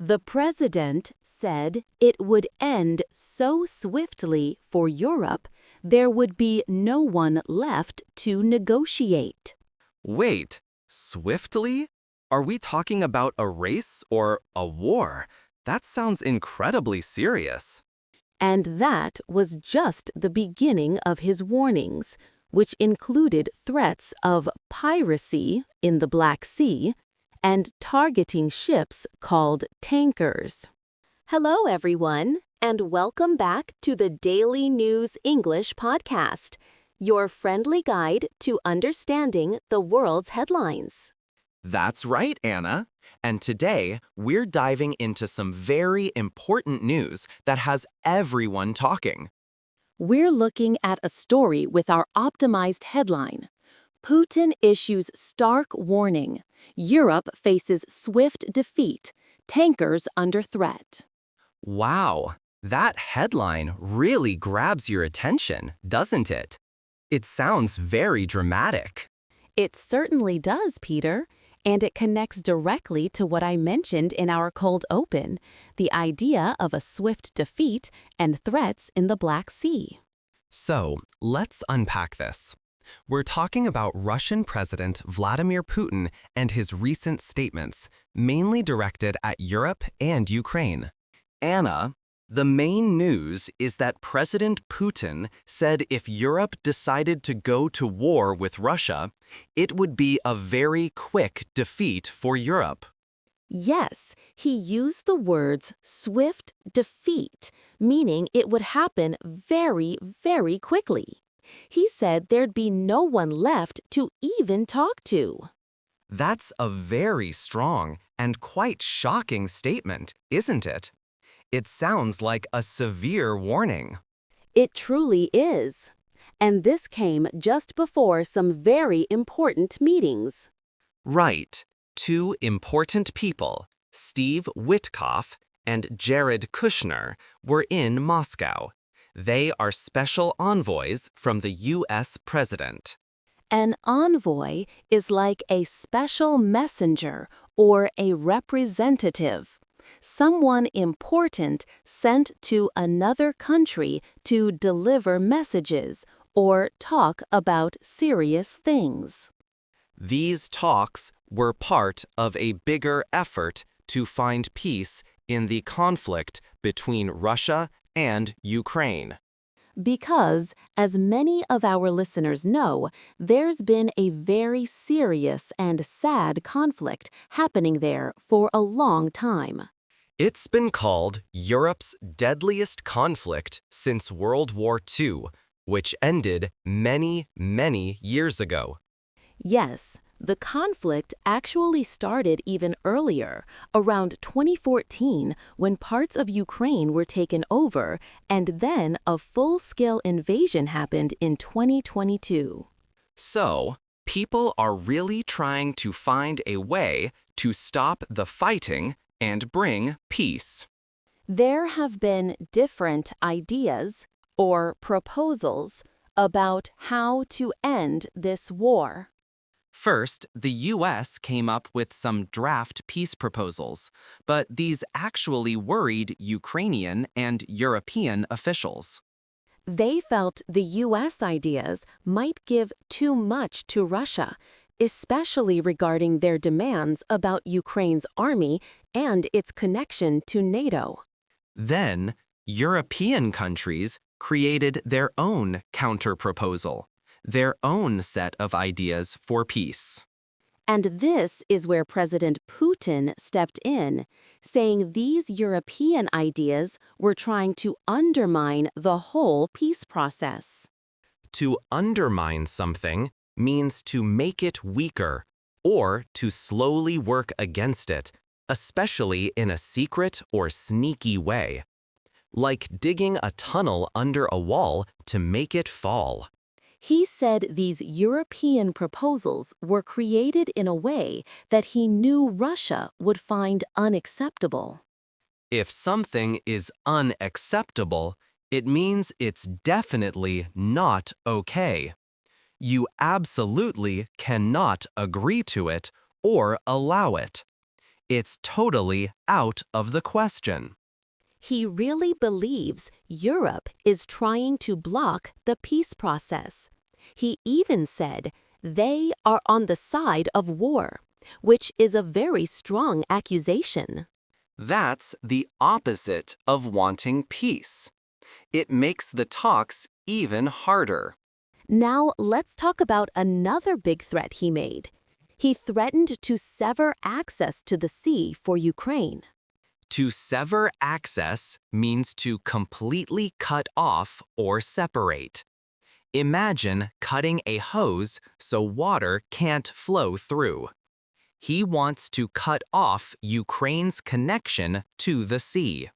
The president said it would end so swiftly for Europe, there would be no one left to negotiate. Wait, swiftly? Are we talking about a race or a war? That sounds incredibly serious. And that was just the beginning of his warnings, which included threats of piracy in the Black Sea and targeting ships called tankers. Hello, everyone, and welcome back to the Daily News English podcast, your friendly guide to understanding the world's headlines. That's right, Anna. And today, we're diving into some very important news that has everyone talking. We're looking at a story with our optimized headline. Putin issues stark warning. Europe faces swift defeat. Tankers under threat. Wow, that headline really grabs your attention, doesn't it? It sounds very dramatic. It certainly does, Peter. And it connects directly to what I mentioned in our cold open, the idea of a swift defeat and threats in the Black Sea. So, let's unpack this. We're talking about Russian President Vladimir Putin and his recent statements, mainly directed at Europe and Ukraine. Anna, the main news is that President Putin said if Europe decided to go to war with Russia, it would be a very quick defeat for Europe. Yes, he used the words swift defeat, meaning it would happen very, very quickly. He said there'd be no one left to even talk to. That's a very strong and quite shocking statement, isn't it? It sounds like a severe warning. It truly is. And this came just before some very important meetings. Right. Two important people, Steve Witkoff and Jared Kushner, were in Moscow. They are special envoys from the U.S. president. An envoy is like a special messenger or a representative. Someone important sent to another country to deliver messages or talk about serious things. These talks were part of a bigger effort to find peace in the conflict between Russia and Ukraine. Because, as many of our listeners know, there's been a very serious and sad conflict happening there for a long time. It's been called Europe's deadliest conflict since World War II, which ended many, many years ago. Yes, the conflict actually started even earlier, around 2014, when parts of Ukraine were taken over, and then a full-scale invasion happened in 2022. So, people are really trying to find a way to stop the fighting and bring peace. There have been different ideas or proposals about how to end this war. First, the U.S. came up with some draft peace proposals, but these actually worried Ukrainian and European officials. They felt the U.S. ideas might give too much to Russia, especially regarding their demands about Ukraine's army and its connection to NATO. Then, European countries created their own counterproposal, their own set of ideas for peace. And this is where President Putin stepped in, saying these European ideas were trying to undermine the whole peace process. To undermine something means to make it weaker or to slowly work against it, especially in a secret or sneaky way, like digging a tunnel under a wall to make it fall. He said these European proposals were created in a way that he knew Russia would find unacceptable. If something is unacceptable, it means it's definitely not okay. You absolutely cannot agree to it or allow it. It's totally out of the question. He really believes Europe is trying to block the peace process. He even said they are on the side of war, which is a very strong accusation. That's the opposite of wanting peace. It makes the talks even harder. Now let's talk about another big threat he made. He threatened to sever access to the sea for Ukraine. To sever access means to completely cut off or separate. Imagine cutting a hose so water can't flow through. He wants to cut off Ukraine's connection to the sea.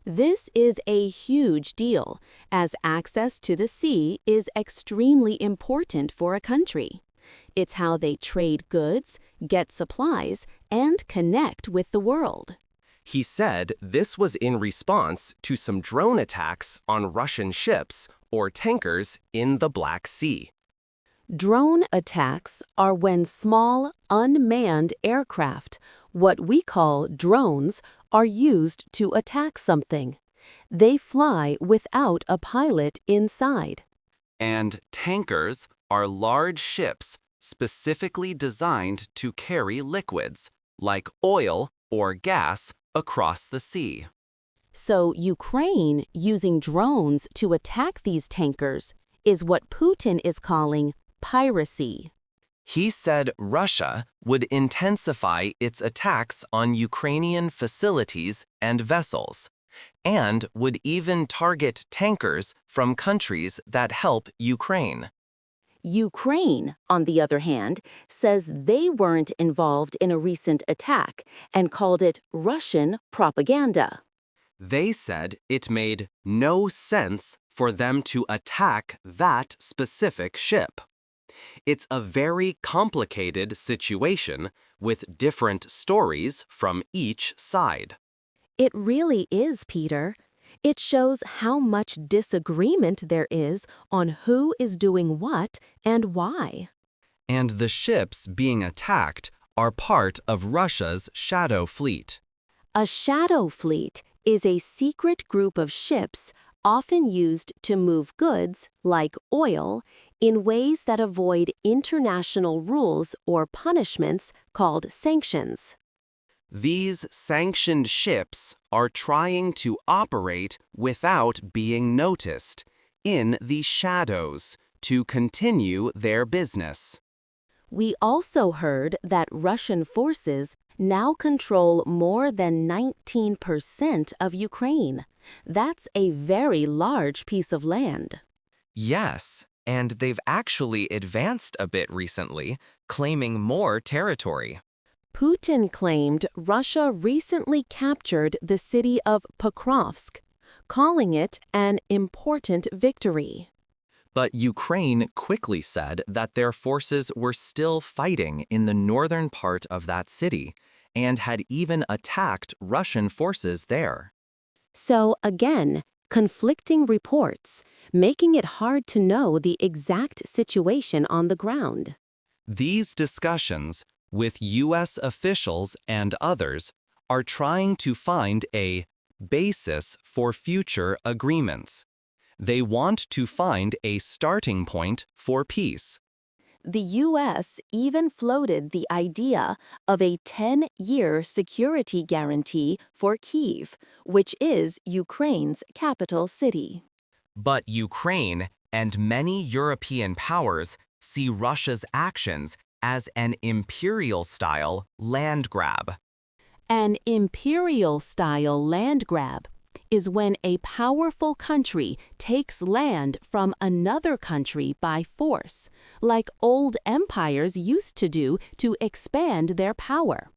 This is a huge deal, as access to the sea is extremely important for a country. It's how they trade goods, get supplies, and connect with the world. He said this was in response to some drone attacks on Russian ships or tankers in the Black Sea. Drone attacks are when small, unmanned aircraft, what we call drones, are used to attack something. They fly without a pilot inside. And tankers are large ships specifically designed to carry liquids, like oil or gas, across the sea. So Ukraine using drones to attack these tankers is what Putin is calling piracy. He said Russia would intensify its attacks on Ukrainian facilities and vessels, and would even target tankers from countries that help Ukraine. Ukraine, on the other hand, says they weren't involved in a recent attack and called it Russian propaganda. They said it made no sense for them to attack that specific ship. It's a very complicated situation with different stories from each side. It really is, Peter. It shows how much disagreement there is on who is doing what and why. And the ships being attacked are part of Russia's shadow fleet. A shadow fleet is a secret group of ships often used to move goods, like oil, in ways that avoid international rules or punishments called sanctions. These sanctioned ships are trying to operate without being noticed, in the shadows, to continue their business. We also heard that Russian forces now control more than 19% of Ukraine. That's a very large piece of land. Yes, and they've actually advanced a bit recently, claiming more territory. Putin claimed Russia recently captured the city of Pokrovsk, calling it an important victory. But Ukraine quickly said that their forces were still fighting in the northern part of that city and had even attacked Russian forces there. So again, conflicting reports, making it hard to know the exact situation on the ground. These discussions, with U.S. officials and others, are trying to find a basis for future agreements. They want to find a starting point for peace. The U.S. even floated the idea of a 10-year security guarantee for Kyiv, which is Ukraine's capital city. But Ukraine and many European powers see Russia's actions as an imperial-style land grab. An imperial-style land grab is when a powerful country takes land from another country by force, like old empires used to do to expand their power.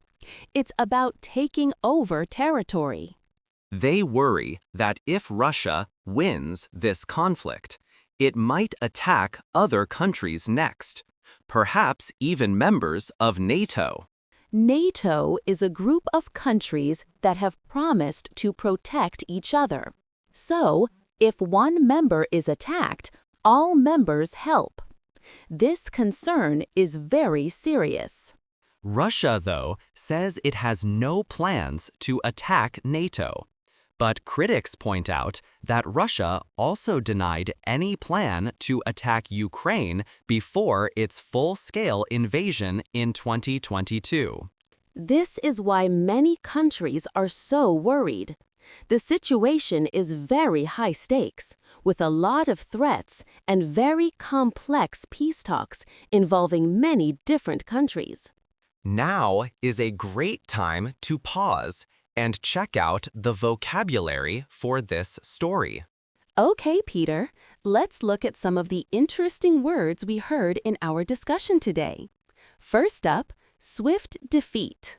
It's about taking over territory. They worry that if Russia wins this conflict, it might attack other countries next, perhaps even members of NATO. NATO is a group of countries that have promised to protect each other. So, if one member is attacked, all members help. This concern is very serious. Russia, though, says it has no plans to attack NATO. But critics point out that Russia also denied any plan to attack Ukraine before its full-scale invasion in 2022. This is why many countries are so worried. The situation is very high stakes, with a lot of threats and very complex peace talks involving many different countries. Now is a great time to pause and check out the vocabulary for this story. Okay, Peter, let's look at some of the interesting words we heard in our discussion today. First up, swift defeat.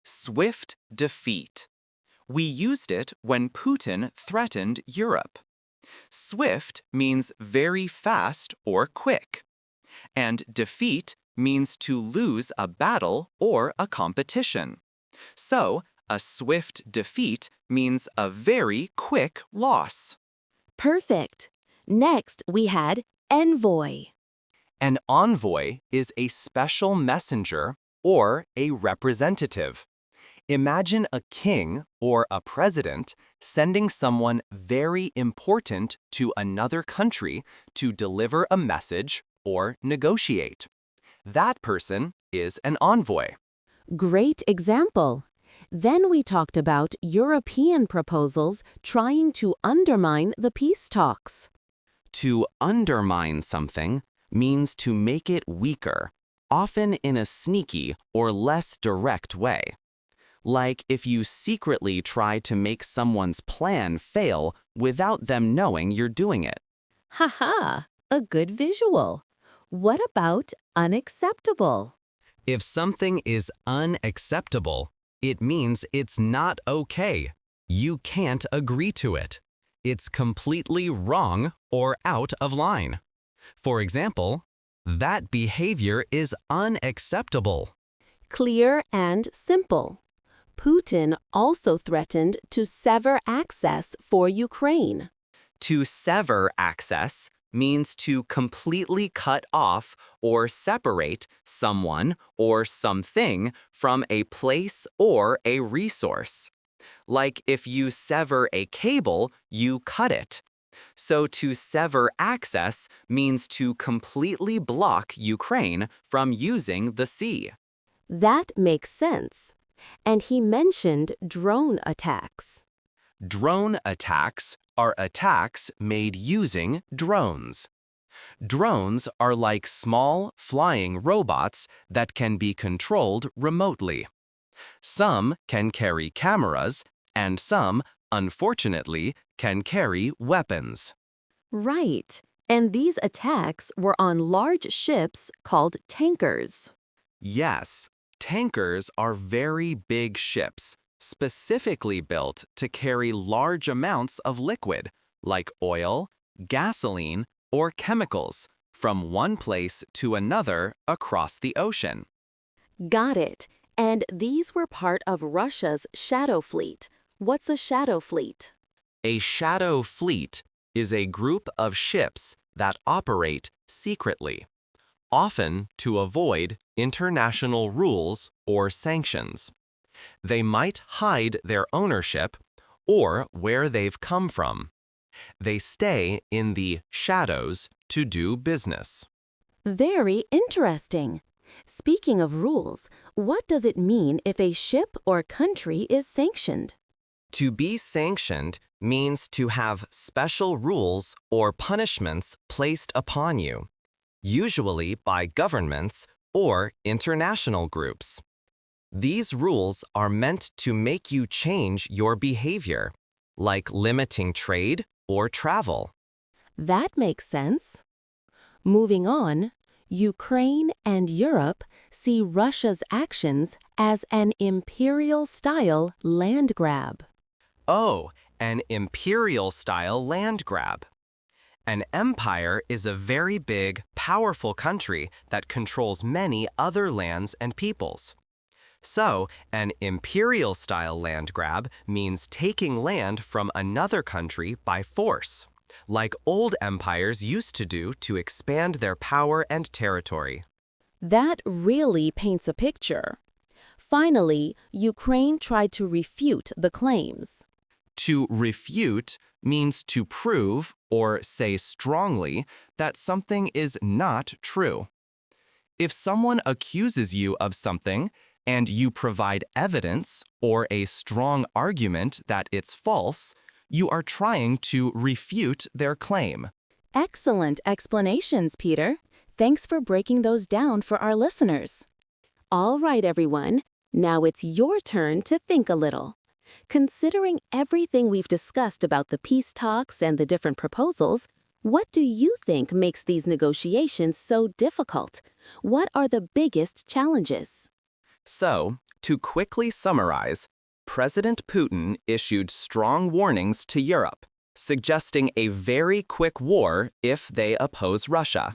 Swift defeat. We used it when Putin threatened Europe. Swift means very fast or quick, and defeat means to lose a battle or a competition. So, a swift defeat means a very quick loss. Perfect. Next, we had envoy. An envoy is a special messenger or a representative. Imagine a king or a president sending someone very important to another country to deliver a message or negotiate. That person is an envoy. Great example. Then we talked about European proposals trying to undermine the peace talks. To undermine something means to make it weaker, often in a sneaky or less direct way. Like if you secretly try to make someone's plan fail without them knowing you're doing it. Haha, a good visual. What about unacceptable? If something is unacceptable, it means it's not okay. You can't agree to it. It's completely wrong or out of line. For example, that behavior is unacceptable. Clear and simple. Putin also threatened to sever access for Ukraine. To sever access means to completely cut off or separate someone or something from a place or a resource. Like if you sever a cable, you cut it. So to sever access means to completely block Ukraine from using the sea. That makes sense. And he mentioned drone attacks. Drone attacks are attacks made using drones. Drones are like small, flying robots that can be controlled remotely. Some can carry cameras, and some, unfortunately, can carry weapons. Right. And these attacks were on large ships called tankers. Yes, tankers are very big ships, specifically built to carry large amounts of liquid, like oil, gasoline, or chemicals, from one place to another across the ocean. Got it. And these were part of Russia's shadow fleet. What's a shadow fleet? A shadow fleet is a group of ships that operate secretly, often to avoid international rules or sanctions. They might hide their ownership or where they've come from. They stay in the shadows to do business. Very interesting. Speaking of rules, what does it mean if a ship or country is sanctioned? To be sanctioned means to have special rules or punishments placed upon you, usually by governments or international groups. These rules are meant to make you change your behavior, like limiting trade or travel. That makes sense. Moving on, Ukraine and Europe see Russia's actions as an imperial-style land grab. Oh, an imperial-style land grab. An empire is a very big, powerful country that controls many other lands and peoples. So, an imperial-style land grab means taking land from another country by force, like old empires used to do to expand their power and territory. That really paints a picture. Finally, Ukraine tried to refute the claims. To refute means to prove or say strongly that something is not true. If someone accuses you of something and you provide evidence or a strong argument that it's false, you are trying to refute their claim. Excellent explanations, Peter. Thanks for breaking those down for our listeners. All right, everyone. Now it's your turn to think a little. Considering everything we've discussed about the peace talks and the different proposals, what do you think makes these negotiations so difficult? What are the biggest challenges? So, to quickly summarize, President Putin issued strong warnings to Europe, suggesting a very quick war if they oppose Russia.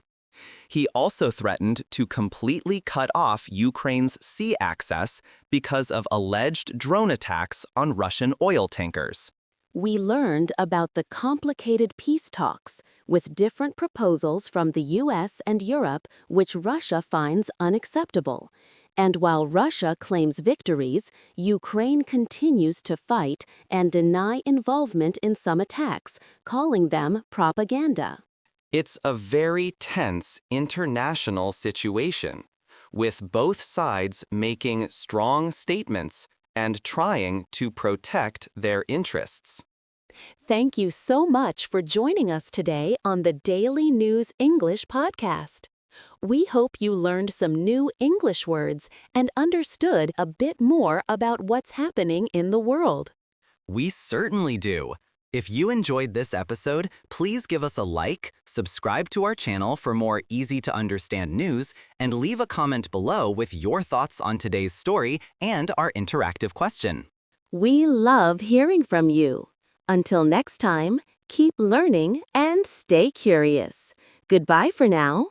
He also threatened to completely cut off Ukraine's sea access because of alleged drone attacks on Russian oil tankers. We learned about the complicated peace talks with different proposals from the US and Europe which Russia finds unacceptable. And while Russia claims victories, Ukraine continues to fight and deny involvement in some attacks, calling them propaganda. It's a very tense international situation, with both sides making strong statements and trying to protect their interests. Thank you so much for joining us today on the Daily News English podcast. We hope you learned some new English words and understood a bit more about what's happening in the world. We certainly do. If you enjoyed this episode, please give us a like, subscribe to our channel for more easy-to-understand news, and leave a comment below with your thoughts on today's story and our interactive question. We love hearing from you. Until next time, keep learning and stay curious. Goodbye for now.